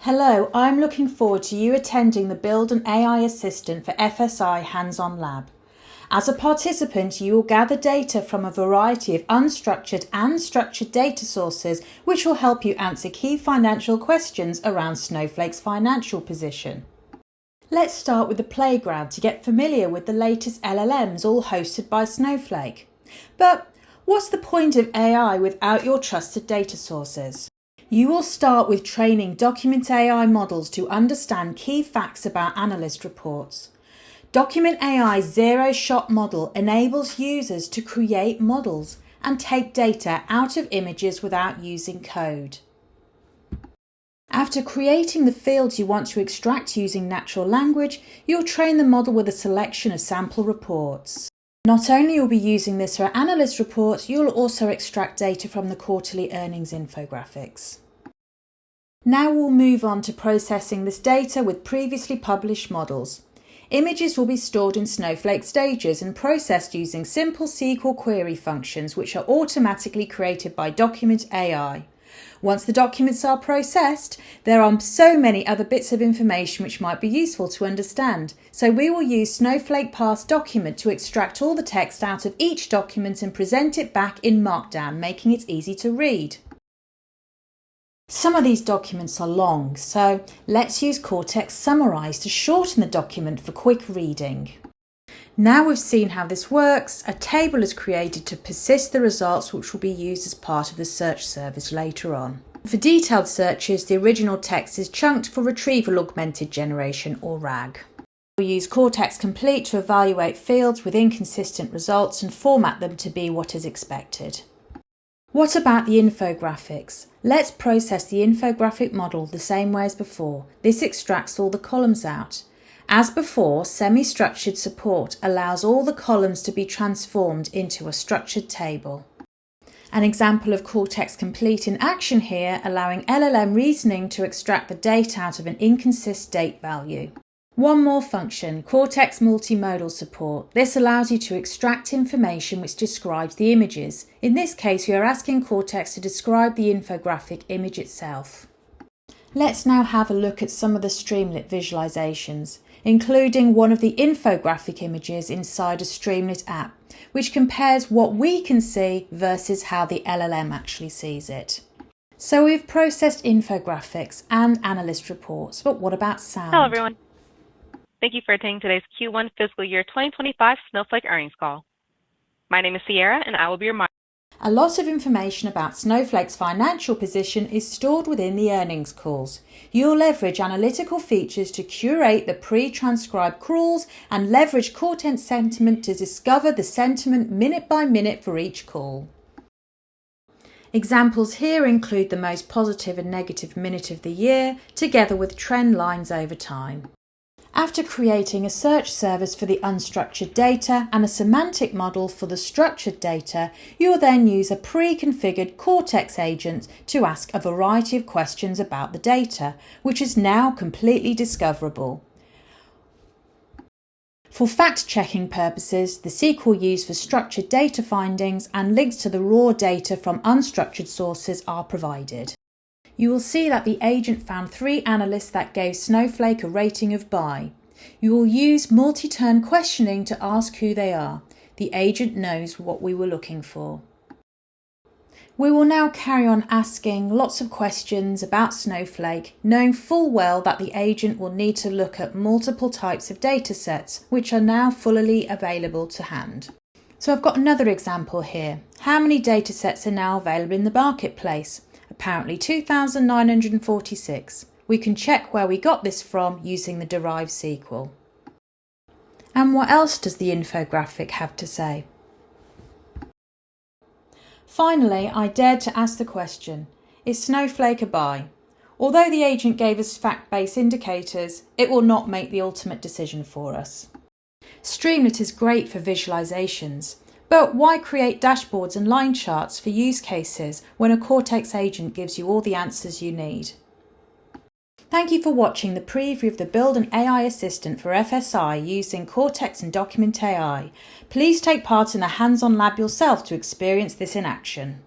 Hello, I'm looking forward to you attending the Build an AI Assistant for FSI Hands-on Lab. As a participant, you will gather data from a variety of unstructured and structured data sources which will help you answer key financial questions around Snowflake's financial position. Let's start with the playground to get familiar with the latest LLMs all hosted by Snowflake. But what's the point of AI without your trusted data sources? You will start with training Document AI models to understand key facts about analyst reports. Document AI's zero-shot model enables users to create models and take data out of images without using code. After creating the fields you want to extract using natural language, you'll train the model with a selection of sample reports. Not only will you be using this for analyst reports, you'll also extract data from the quarterly earnings infographics. Now we'll move on to processing this data with previously published models. Images will be stored in Snowflake stages and processed using simple SQL query functions which are automatically created by Document AI. Once the documents are processed, there are so many other bits of information which might be useful to understand. So we will use Snowflake Parse Document to extract all the text out of each document and present it back in Markdown, making it easy to read. Some of these documents are long, so let's use Cortex Summarize to shorten the document for quick reading. Now we've seen how this works, a table is created to persist the results which will be used as part of the search service later on. For detailed searches, the original text is chunked for retrieval augmented generation or RAG. We'll use Cortex Complete to evaluate fields with inconsistent results and format them to be what is expected. What about the infographics? Let's process the infographic model the same way as before. This extracts all the columns out. As before, semi-structured support allows all the columns to be transformed into a structured table. An example of Cortex Complete in action here, allowing LLM reasoning to extract the date out of an inconsistent date value. One more function, Cortex Multimodal Support. This allows you to extract information which describes the images. In this case, we are asking Cortex to describe the infographic image itself. Let's now have a look at some of the Streamlit visualizations, including one of the infographic images inside a Streamlit app, which compares what we can see versus how the LLM actually sees it. So we've processed infographics and analyst reports, but what about sound? Hello, everyone. Thank you for attending today's Q1 fiscal year 2025 Snowflake earnings call. My name is Sierra, and I will be your moderator. A lot of information about Snowflake's financial position is stored within the earnings calls. You'll leverage analytical features to curate the pre-transcribed calls and leverage Cortex sentiment to discover the sentiment minute by minute for each call. Examples here include the most positive and negative minute of the year, together with trend lines over time. After creating a search service for the unstructured data and a semantic model for the structured data, you will then use a pre-configured Cortex agent to ask a variety of questions about the data, which is now completely discoverable. For fact-checking purposes, the SQL used for structured data findings and links to the raw data from unstructured sources are provided. You will see that the agent found 3 analysts that gave Snowflake a rating of buy. You will use multi-turn questioning to ask who they are. The agent knows what we were looking for. We will now carry on asking lots of questions about Snowflake, knowing full well that the agent will need to look at multiple types of data sets, which are now fully available to hand. So I've got another example here. How many data sets are now available in the marketplace? Apparently 2,946. We can check where we got this from using the derived SQL. And what else does the infographic have to say? Finally, I dared to ask the question, is Snowflake a buy? Although the agent gave us fact-based indicators, it will not make the ultimate decision for us. Streamlit is great for visualizations. But why create dashboards and line charts for use cases when a Cortex agent gives you all the answers you need? Thank you for watching the preview of the Build an AI Assistant for FSI using Cortex and Document AI. Please take part in the hands-on lab yourself to experience this in action.